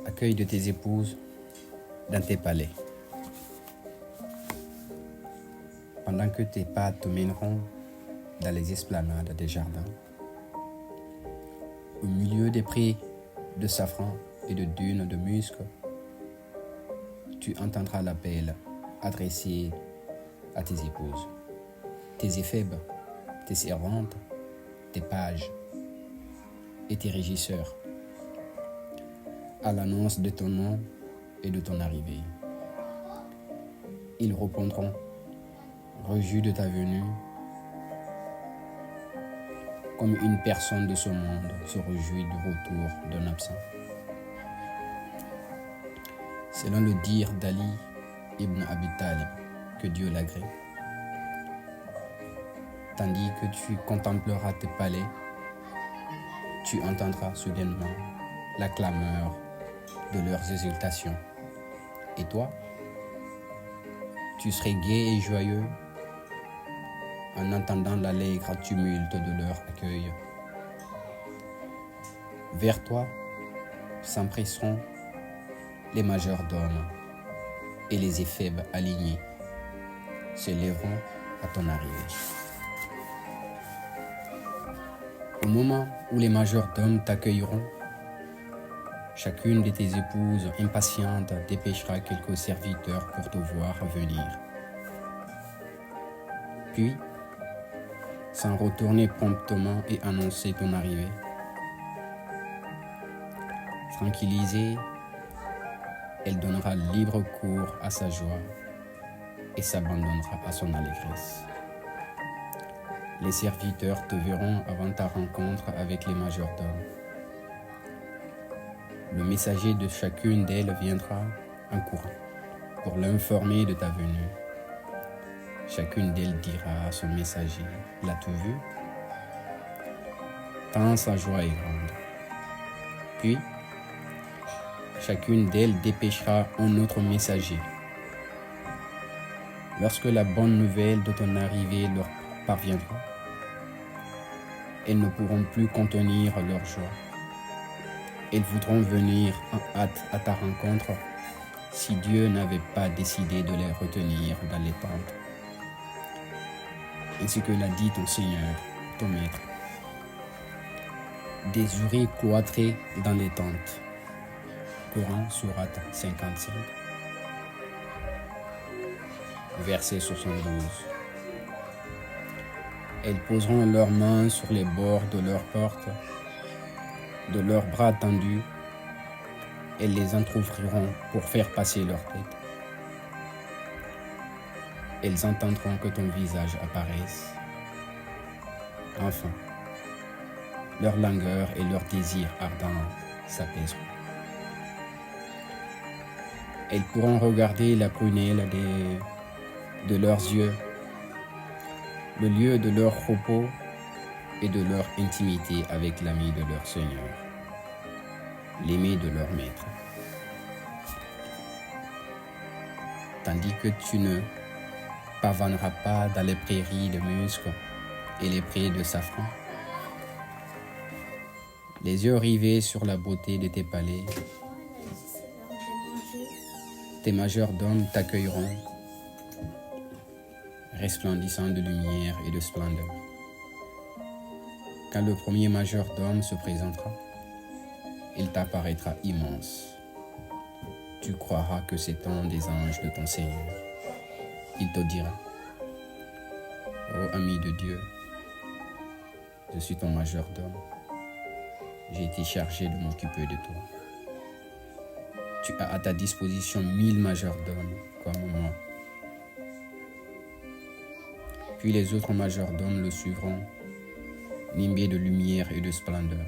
Accueil de tes épouses dans tes palais. Pendant que tes pas te mèneront dans les esplanades des jardins, au milieu des prés de safran et de dunes de musc, tu entendras l'appel adressé à tes épouses, tes éphèbes, tes servantes, tes pages et tes régisseurs, à l'annonce de ton nom et de ton arrivée. Ils répondront, rejus de ta venue, comme une personne de ce monde se réjouit du retour d'un absent. Selon le dire d'Ali ibn Abi Talib, que Dieu l'agrée, tandis que tu contempleras tes palais, tu entendras soudainement la clameur de leurs exultations. Et toi, tu serais gai et joyeux en entendant l'allègre tumulte de leur accueil. Vers toi s'empresseront les majordomes et les éphèbes alignés se lèveront à ton arrivée. Au moment où les majordomes t'accueilleront, chacune de tes épouses impatientes dépêchera quelques serviteurs pour te voir venir. Puis, sans retourner promptement et annoncer ton arrivée, tranquillisée, elle donnera libre cours à sa joie et s'abandonnera à son allégresse. Les serviteurs te verront avant ta rencontre avec les majordomes. Le messager de chacune d'elles viendra en courant pour l'informer de ta venue. Chacune d'elles dira à son messager, « L'as-tu vu ?» Tant sa joie est grande. Puis, chacune d'elles dépêchera un autre messager. Lorsque la bonne nouvelle de ton arrivée leur parviendra, elles ne pourront plus contenir leur joie. Elles voudront venir en hâte à ta rencontre si Dieu n'avait pas décidé de les retenir dans les tentes. Ainsi que l'a dit ton Seigneur, ton Maître. Des oreilles cloîtrées dans les tentes. Coran, sourate 55. Verset 72. Elles poseront leurs mains sur les bords de leurs portes, de leurs bras tendus, elles les entr'ouvriront pour faire passer leur tête. Elles entendront que ton visage apparaisse. Enfin, leur langueur et leur désir ardent s'apaiseront. Elles pourront regarder la prunelle de leurs yeux, le lieu de leur repos et de leur intimité avec l'ami de leur Seigneur, l'aimé de leur Maître. Tandis que tu ne pavaneras pas dans les prairies de musc et les prés de safran, les yeux rivés sur la beauté de tes palais, tes majordomes t'accueilleront, resplendissant de lumière et de splendeur. Quand le premier majordome se présentera, il t'apparaîtra immense. Tu croiras que c'est un des anges de ton Seigneur. Il te dira, « Ô ami de Dieu, je suis ton majordome. J'ai été chargé de m'occuper de toi. Tu as à ta disposition 1000 majordomes comme moi. » Puis les autres majordomes le suivront, nimbés de lumière et de splendeur.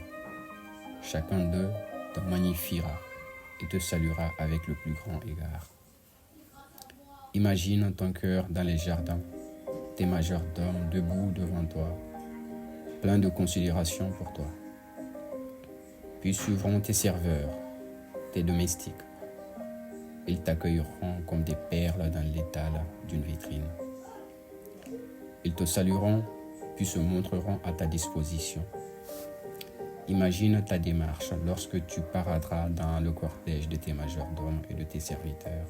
Chacun d'eux te magnifiera et te saluera avec le plus grand égard. Imagine ton cœur dans les jardins, tes majordomes debout devant toi, pleins de considération pour toi. Puis suivront tes serveurs, tes domestiques. Ils t'accueilleront comme des perles dans l'étal d'une vitrine. Ils te salueront, puis se montreront à ta disposition. Imagine ta démarche lorsque tu paraîtras dans le cortège de tes majordomes et de tes serviteurs.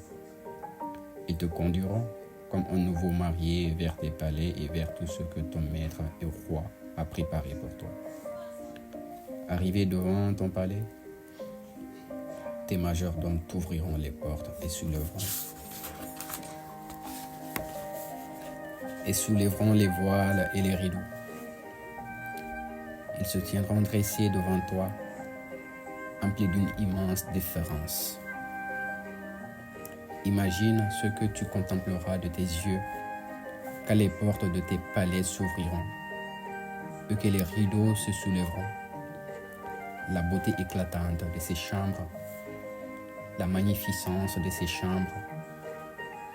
Ils te conduiront comme un nouveau marié vers tes palais et vers tout ce que ton maître et roi a préparé pour toi. Arrivé devant ton palais, tes majordomes t'ouvriront les portes et soulèveront les voiles et les rideaux. Ils se tiendront dressés devant toi, emplis d'une immense déférence. Imagine ce que tu contempleras de tes yeux quand les portes de tes palais s'ouvriront et que les rideaux se soulèveront. La beauté éclatante de ces chambres, la magnificence de ces chambres,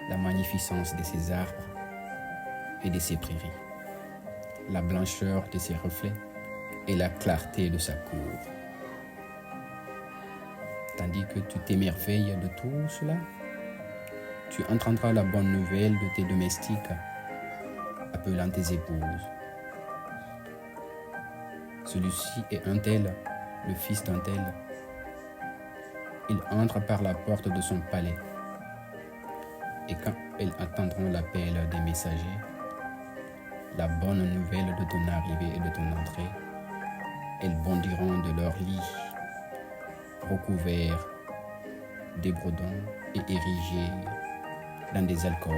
la magnificence de ces arbres et de ces prairies, la blancheur de ses reflets et la clarté de sa cour. Tandis que tu t'émerveilles de tout cela, tu entendras la bonne nouvelle de tes domestiques appelant tes épouses. Celui-ci est un tel, le fils d'un tel. Il entre par la porte de son palais. Et quand elles attendront l'appel des messagers, la bonne nouvelle de ton arrivée et de ton entrée, elles bondiront de leur lit, recouverts d'ébredons et érigés dans des alcôves.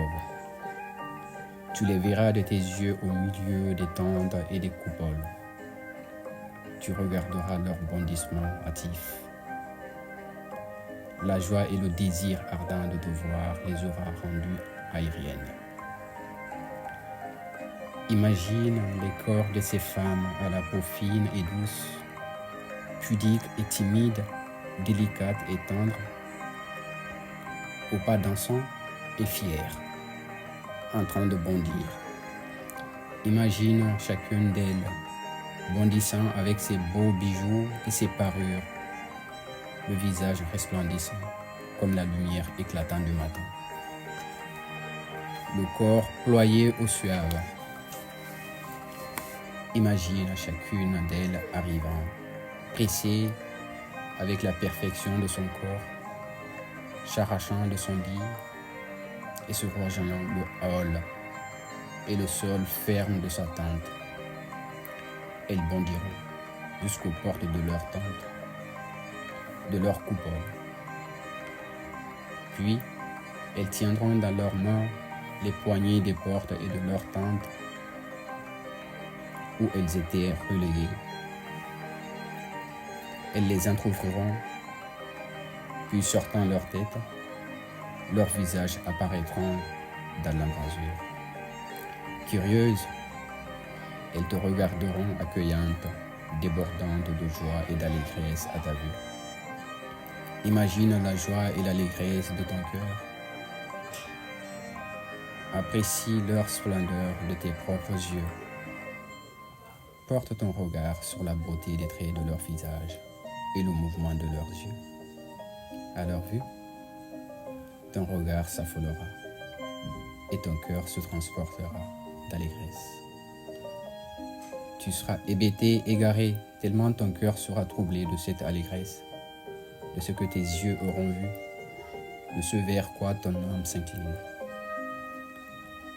Tu les verras de tes yeux au milieu des tentes et des coupoles. Tu regarderas leur bondissement hâtif. La joie et le désir ardent de te voir les aura rendues aériennes. Imagine les corps de ces femmes à la peau fine et douce, pudiques et timides, délicates et tendres, aux pas dansants et fiers, en train de bondir. Imagine chacune d'elles bondissant avec ses beaux bijoux et ses parures, le visage resplendissant comme la lumière éclatante du matin, le corps ployé au suave. Imagine chacune d'elles arrivant, pressée avec la perfection de son corps, s'arrachant de son lit et se rejoignant le hall et le sol ferme de sa tente. Elles bondiront jusqu'aux portes de leur tente, de leur coupole. Puis, elles tiendront dans leurs mains les poignées des portes et de leur tente où elles étaient reléguées. Elles les entr'ouvriront, puis sortant leur tête, leurs visages apparaîtront dans l'embrasure. Curieuses, elles te regarderont accueillantes, débordantes de joie et d'allégresse à ta vue. Imagine la joie et l'allégresse de ton cœur. Apprécie leur splendeur de tes propres yeux. Porte ton regard sur la beauté des traits de leur visage et le mouvement de leurs yeux. À leur vue, ton regard s'affolera et ton cœur se transportera d'allégresse. Tu seras hébété, égaré, tellement ton cœur sera troublé de cette allégresse, de ce que tes yeux auront vu, de ce vers quoi ton âme s'incline.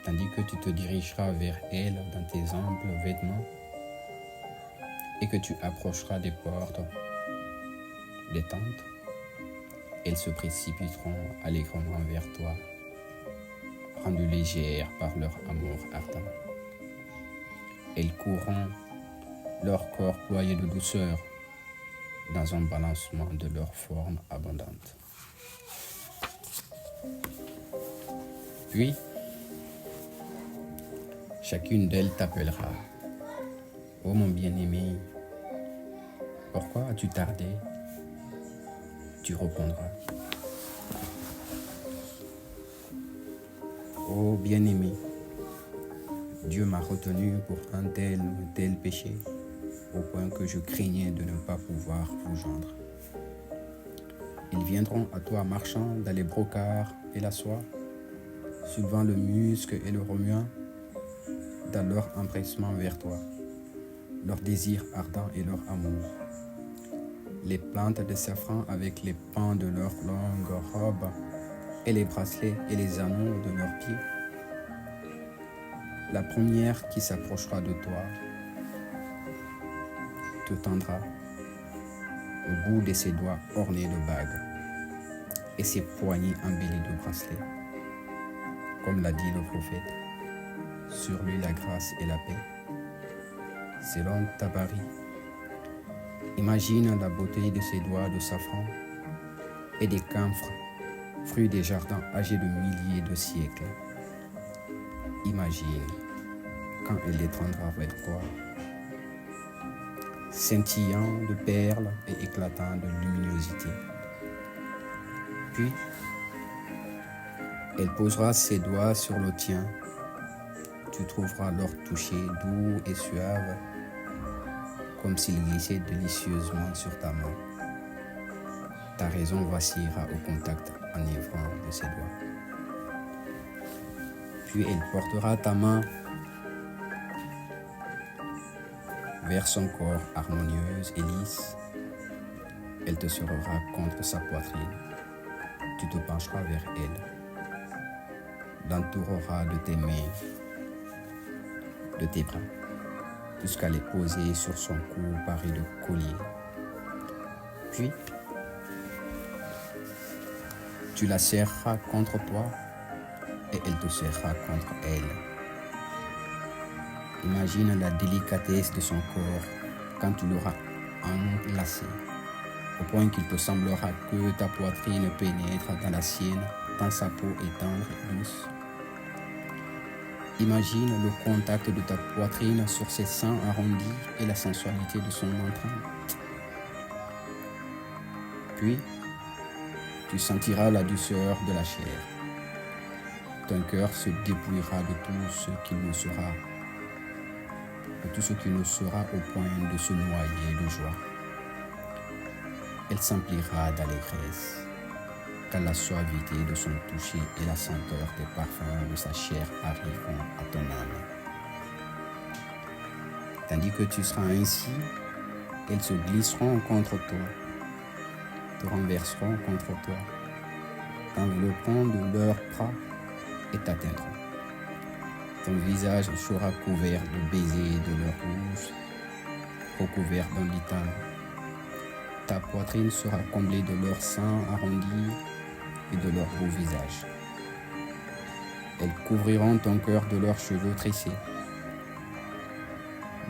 Tandis que tu te dirigeras vers elle dans tes amples vêtements et que tu approcheras des portes, des tentes, elles se précipiteront allègrement vers toi, rendues légères par leur amour ardent. Elles courront, leur corps ployé de douceur, dans un balancement de leur forme abondante. Puis, chacune d'elles t'appellera. « Oh mon bien-aimé, pourquoi as-tu tardé ?» Tu répondras. « Oh bien-aimé, Dieu m'a retenu pour un tel ou tel péché, au point que je craignais de ne pas pouvoir vous joindre. Ils viendront à toi marchant dans les brocarts et la soie, soulevant le musc et le remuant dans leur empressement vers toi. leur désir ardent et leur amour. Les plantes de safran avec les pans de leurs longues robes et les bracelets et les anneaux de leurs pieds. La première qui s'approchera de toi te tendra au bout de ses doigts ornés de bagues et ses poignets embellis de bracelets. Comme l'a dit le prophète, sur lui la grâce et la paix. Selon Tabari, imagine la beauté de ses doigts de safran et des camphres, fruits des jardins âgés de milliers de siècles. Imagine quand elle les tendra vers toi, scintillant de perles et éclatant de luminosité. Puis, elle posera ses doigts sur le tien. Tu trouveras leur toucher doux et suave, comme s'il glissait délicieusement sur ta main. Ta raison vacillera au contact enivrant de ses doigts. Puis elle portera ta main vers son corps harmonieuse et lisse. Elle te serrera contre sa poitrine. Tu te pencheras vers elle, l'entoureras de tes mains, de tes bras, jusqu'à les poser sur son cou paré de collier. Puis, tu la serreras contre toi et elle te serrera contre elle. Imagine la délicatesse de son corps quand tu l'auras enlacé, au point qu'il te semblera que ta poitrine pénètre dans la sienne, tant sa peau est tendre et douce. Imagine le contact de ta poitrine sur ses seins arrondis et la sensualité de son menton. Puis, tu sentiras la douceur de la chair. Ton cœur se dépouillera de tout ce qui ne sera au point de se noyer de joie. Elle s'emplira d'allégresse, quand la suavité de son toucher et la senteur des parfums de sa chair arriveront à ton âme. Tandis que tu seras ainsi, elles se glisseront contre toi, te renverseront contre toi, t'envelopperont de leurs bras et t'atteindront. Ton visage sera couvert de baisers de leur bouche, recouvert d'un litan. Ta poitrine sera comblée de leurs seins arrondis et de leur beau visage. Elles couvriront ton cœur de leurs cheveux tressés.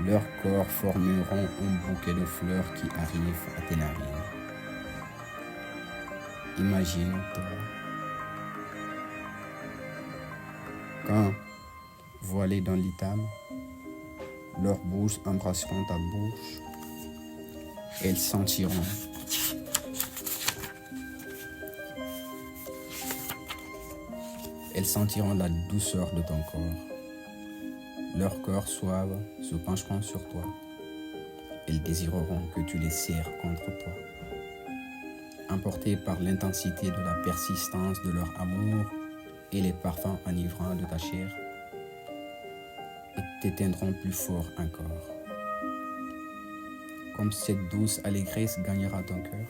Leurs corps formeront un bouquet de fleurs qui arrivent à tes narines. Imagine-toi quand, voilés dans l'itame, leurs bouches embrasseront ta bouche. Elles sentiront la douceur de ton corps. Leurs corps suaves se pencheront sur toi. Elles désireront que tu les serres contre toi. Emportés par l'intensité de la persistance de leur amour et les parfums enivrants de ta chair, et t'éteindront plus fort encore. Comme cette douce allégresse gagnera ton cœur,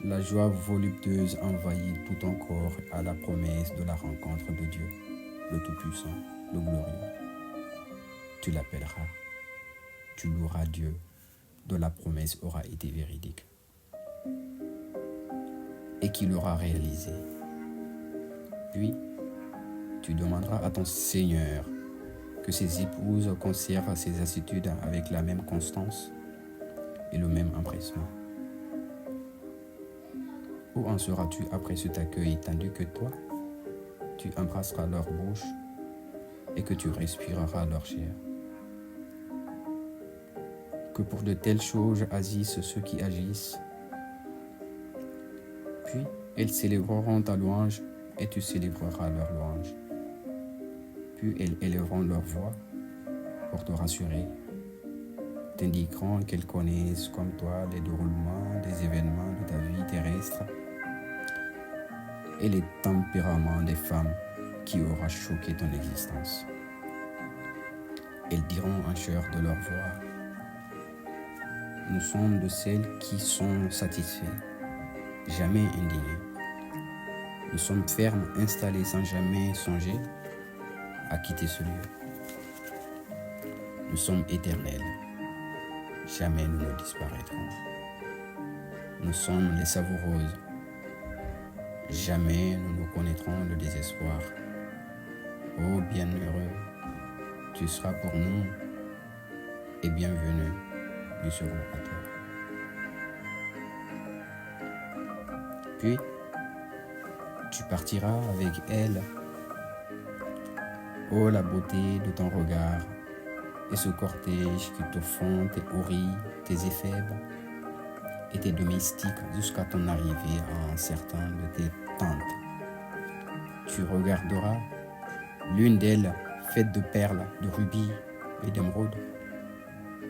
la joie voluptueuse envahit tout ton corps à la promesse de la rencontre de Dieu, le Tout-Puissant, le Glorieux. Tu l'appelleras, tu loueras Dieu, dont la promesse aura été véridique et qu'il aura réalisé. Puis, tu demanderas à ton Seigneur que ses épouses conservent ses attitudes avec la même constance et le même empressement. Où en seras-tu après cet accueil, tandis que toi, tu embrasseras leur bouche et que tu respireras leur chair? Que pour de telles choses agissent ceux qui agissent. Puis, elles célébreront ta louange et tu célébreras leur louange. Puis elles élèveront leur voix pour te rassurer, t'indiqueront qu'elles connaissent comme toi les déroulements des événements de ta vie terrestre et les tempéraments des femmes qui aura choqué ton existence. Elles diront en chœur de leur voix: nous sommes de celles qui sont satisfaits, jamais indignées. Nous sommes fermes, installés sans jamais songer à quitter ce lieu. Nous sommes éternels, jamais nous ne disparaîtrons. Nous sommes les savoureuses, jamais nous ne connaîtrons le désespoir. Ô bienheureux, tu seras pour nous et bienvenue, nous serons à toi. Puis, tu partiras avec elle. Oh, la beauté de ton regard et ce cortège qui te font tes houris, tes éphèbes et tes domestiques jusqu'à ton arrivée à un certain de tes tentes. Tu regarderas l'une d'elles faite de perles, de rubis et d'émeraudes.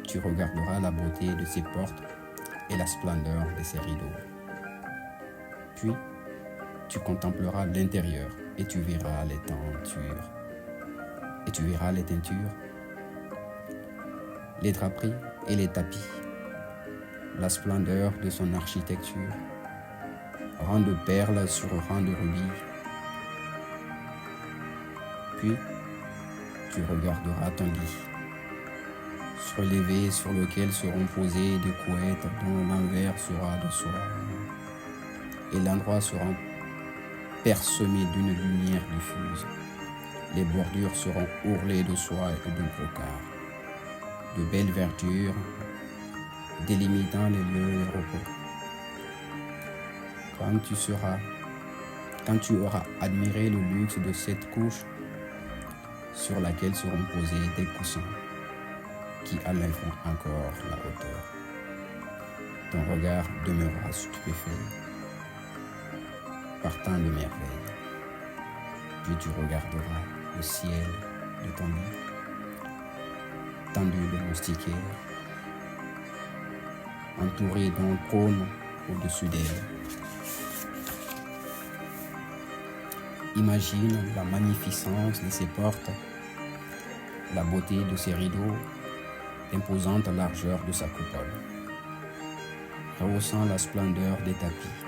Tu regarderas la beauté de ses portes et la splendeur de ses rideaux. Puis, tu contempleras l'intérieur et tu verras les teintures. Et tu verras les teintures, les draperies et les tapis, la splendeur de son architecture, rang de perles sur rang de rubis. Puis, tu regarderas ton lit, relevé sur lequel seront posées des couettes dont l'envers sera de soie, et l'endroit sera parsemé d'une lumière diffuse. Les bordures seront ourlées de soie et de brocart, de belles verdures délimitant les lieux de repos. Quand tu auras admiré le luxe de cette couche sur laquelle seront posés des coussins qui enlèveront encore la hauteur, ton regard demeurera stupéfait par tant de merveilles. Puis tu regarderas le ciel de ton lit, tendu de moustiquaires, entouré d'un trône au-dessus d'elle. Imagine la magnificence de ses portes, la beauté de ses rideaux, l'imposante largeur de sa coupole. Rehaussant la splendeur des tapis,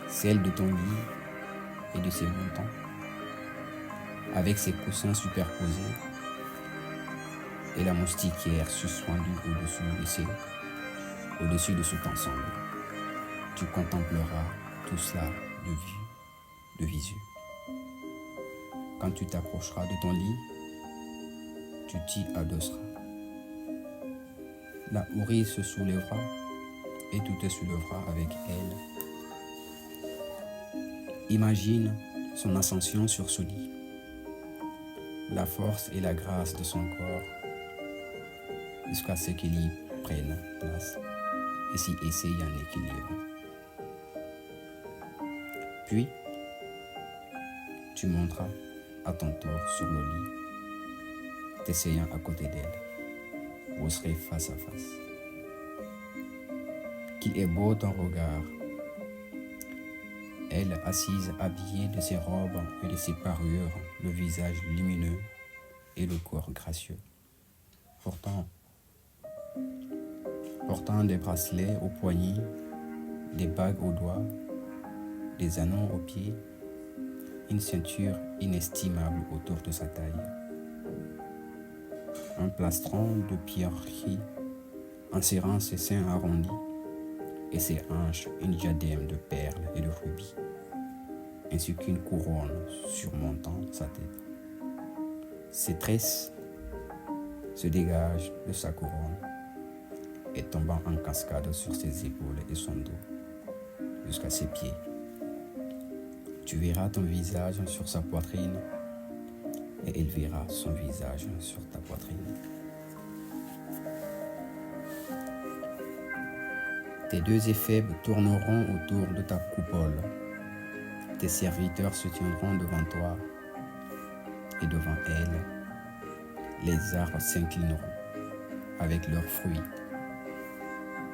celle de ton lit et de ses montants, avec ses coussins superposés et la moustiquaire suspendue au-dessus de cet ensemble. Tu contempleras tout cela de visu. Quand tu t'approcheras de ton lit, tu t'y adosseras. La hourie se soulèvera et tu te soulèveras avec elle. Imagine son ascension sur ce lit, la force et la grâce de son corps, jusqu'à ce qu'il y prenne place et s'y essaye un équilibre. Puis, tu monteras à ton tour sur le lit, t'essayant à côté d'elle. Vous serez face à face. Qu'il est beau ton regard. Elle, assise, habillée de ses robes et de ses parures, le visage lumineux et le corps gracieux. Portant des bracelets aux poignets, des bagues aux doigts, des anneaux aux pieds, une ceinture inestimable autour de sa taille. Un plastron de pierreries enserrant ses seins arrondis et ses hanches une diadème de perles et de rubis, ainsi qu'une couronne surmontant sa tête. Ses tresses se dégagent de sa couronne et tombant en cascade sur ses épaules et son dos, jusqu'à ses pieds. Tu verras ton visage sur sa poitrine et elle verra son visage sur ta poitrine. Tes deux éphèbes tourneront autour de ta coupole. Tes serviteurs se tiendront devant toi et devant elle. Les arbres s'inclineront avec leurs fruits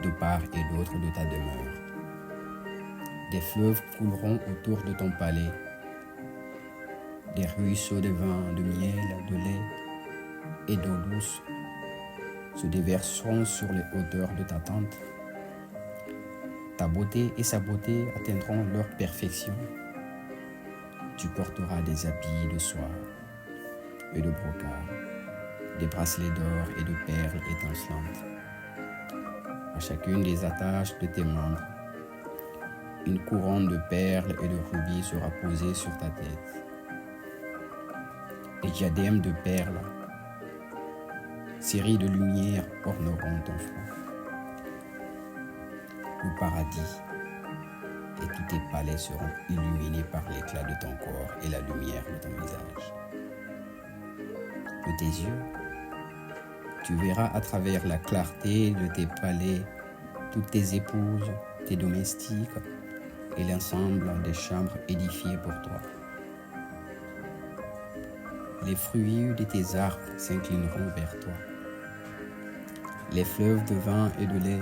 de part et d'autre de ta demeure. Des fleuves couleront autour de ton palais. Des ruisseaux de vin, de miel, de lait et d'eau douce se déverseront sur les hauteurs de ta tente. Ta beauté et sa beauté atteindront leur perfection. Tu porteras des habits de soie et de brocart, des bracelets d'or et de perles étincelantes. À chacune des attaches de tes membres, une couronne de perles et de rubis sera posée sur ta tête. Des diadèmes de perles, séries de lumière orneront ton front. Le paradis et tous tes palais seront illuminés par l'éclat de ton corps et la lumière de ton visage. De tes yeux, tu verras à travers la clarté de tes palais toutes tes épouses, tes domestiques et l'ensemble des chambres édifiées pour toi. Les fruits de tes arbres s'inclineront vers toi. Les fleuves de vin et de lait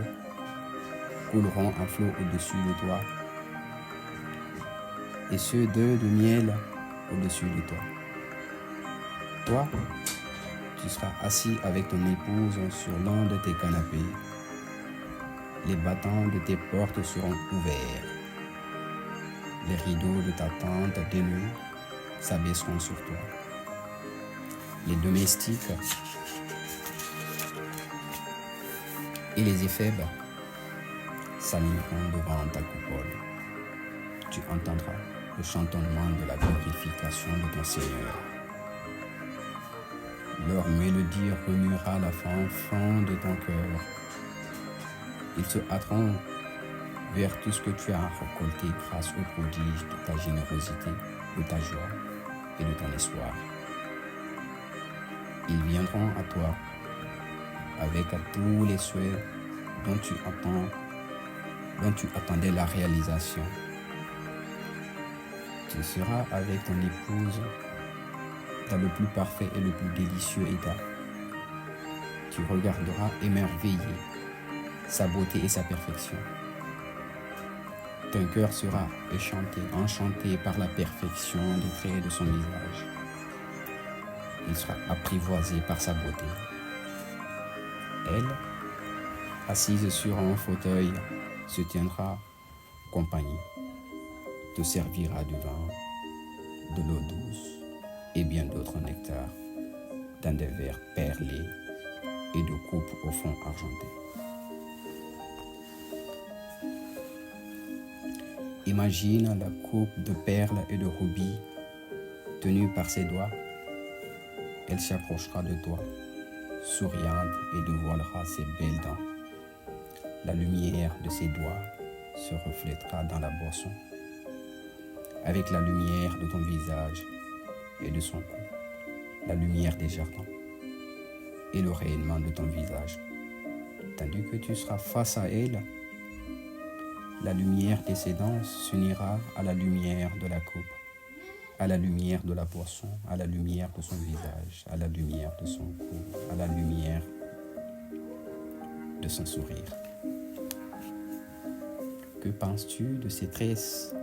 couleront à flot au-dessus de toi, et ceux d'œufs de miel au-dessus de toi. Toi, tu seras assis avec ton épouse sur l'un de tes canapés. Les battants de tes portes seront ouverts. Les rideaux de ta tente de nuit s'abaisseront sur toi. Les domestiques et les éphèbes s'aligneront devant ta coupole. Tu entendras le chantonnement de la glorification de ton Seigneur. Leur mélodie remuera la fanfare de ton cœur. Ils se hâteront vers tout ce que tu as récolté grâce au prodige de ta générosité, de ta joie et de ton espoir. Ils viendront à toi avec tous les souhaits dont tu attendais la réalisation. Tu seras avec ton épouse dans le plus parfait et le plus délicieux état. Tu regarderas émerveillé sa beauté et sa perfection. Ton cœur sera enchanté par la perfection des traits de son visage. Il sera apprivoisé par sa beauté. Elle, assise sur un fauteuil, se tiendra compagnie, te servira du vin, de l'eau douce et bien d'autres nectars dans des verres perlés et de coupes au fond argenté. Imagine la coupe de perles et de rubis tenue par ses doigts. Elle s'approchera de toi, souriante, et dévoilera ses belles dents. La lumière de ses doigts se reflètera dans la boisson, avec la lumière de ton visage et de son cou, la lumière des jardins et le rayonnement de ton visage. Tandis que tu seras face à elle, la lumière de ses dents s'unira à la lumière de la coupe, à la lumière de la boisson, à la lumière de son visage, à la lumière de son cou, à la lumière de son sourire. Que penses-tu de ces tresses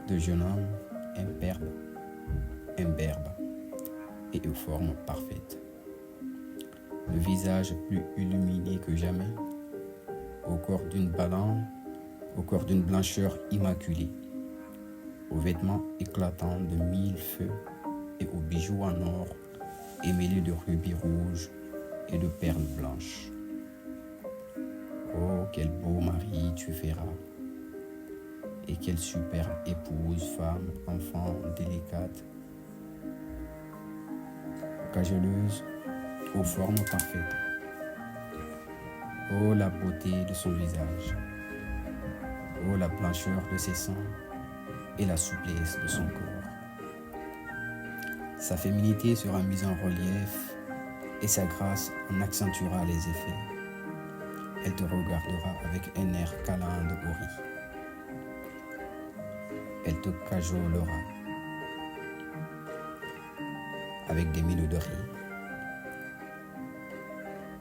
de jeune homme imberbe et aux formes parfaites? Le visage plus illuminé que jamais, au corps d'une blancheur immaculée, aux vêtements éclatants de 1000 feux et aux bijoux en or émêlés de rubis rouges et de perles blanches. Oh, quel beau mari tu feras, et quelle superbe épouse, femme, enfant, délicate, cajoleuse, aux formes parfaites. Oh, la beauté de son visage, oh, la blancheur de ses seins et la souplesse de son corps. Sa féminité sera mise en relief et sa grâce en accentuera les effets. Elle te regardera avec un air câlin de gorille. Elle te cajolera avec des mines de rire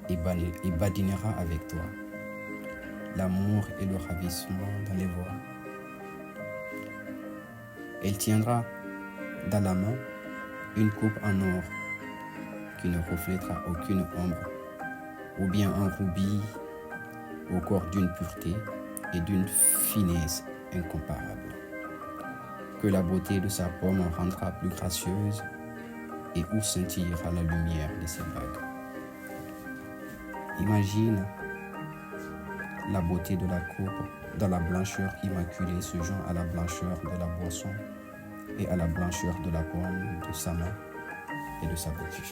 et badinera avec toi l'amour et le ravissement dans les voix. Elle tiendra dans la main une coupe en or qui ne reflètera aucune ombre, ou bien un rubis au corps d'une pureté et d'une finesse incomparable, que la beauté de sa pomme en rendra plus gracieuse et où scintillera la lumière de ses vagues. Imagine la beauté de la coupe dans la blancheur immaculée se joint à la blancheur de la boisson et à la blancheur de la pomme de sa main et de sa beauté.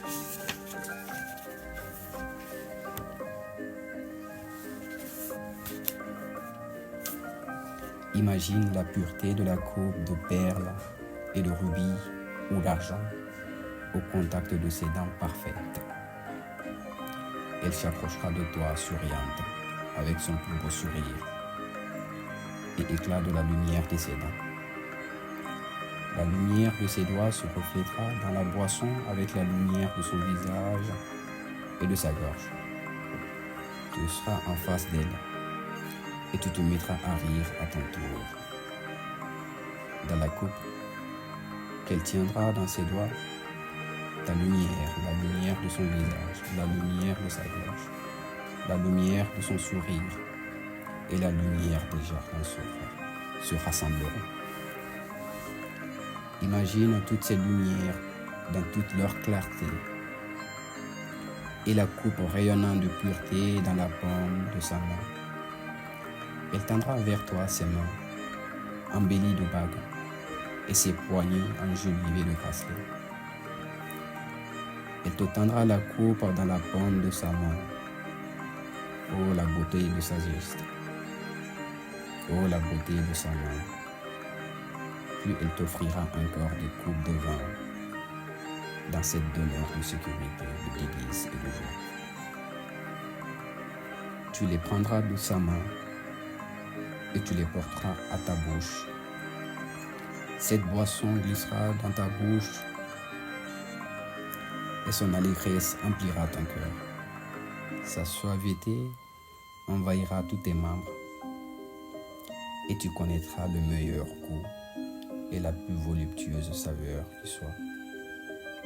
Imagine la pureté de la coupe de perles et de rubis ou d'argent au contact de ses dents parfaites. Elle s'approchera de toi souriante avec son plus beau sourire et éclat de la lumière de ses dents. La lumière de ses doigts se reflètera dans la boisson avec la lumière de son visage et de sa gorge. Tu seras en face d'elle et tu te mettras à rire à ton tour. Dans la coupe qu'elle tiendra dans ses doigts, ta lumière, la lumière de son visage, la lumière de sa gorge, la lumière de son sourire et la lumière des jardins se rassembleront. Imagine toutes ces lumières dans toute leur clarté et la coupe rayonnant de pureté dans la paume de sa main. Elle tendra vers toi ses mains, embellies de bagues, et ses poignets enjolivés de bracelets. Elle te tendra la coupe dans la paume de sa main. Oh, la beauté de sa geste. Oh, la beauté de sa main. Puis elle t'offrira encore des coupes de vin dans cette demeure de sécurité, de délices et de joie. Tu les prendras de sa main et tu les porteras à ta bouche. Cette boisson glissera dans ta bouche et son allégresse emplira ton cœur. Sa suaveté envahira tous tes membres et tu connaîtras le meilleur goût et la plus voluptueuse saveur qui soit.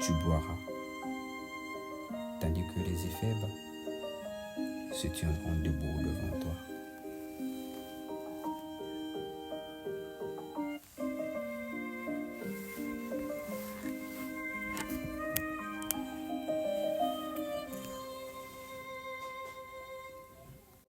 Tu boiras, tandis que les éphèbes se tiendront debout devant toi.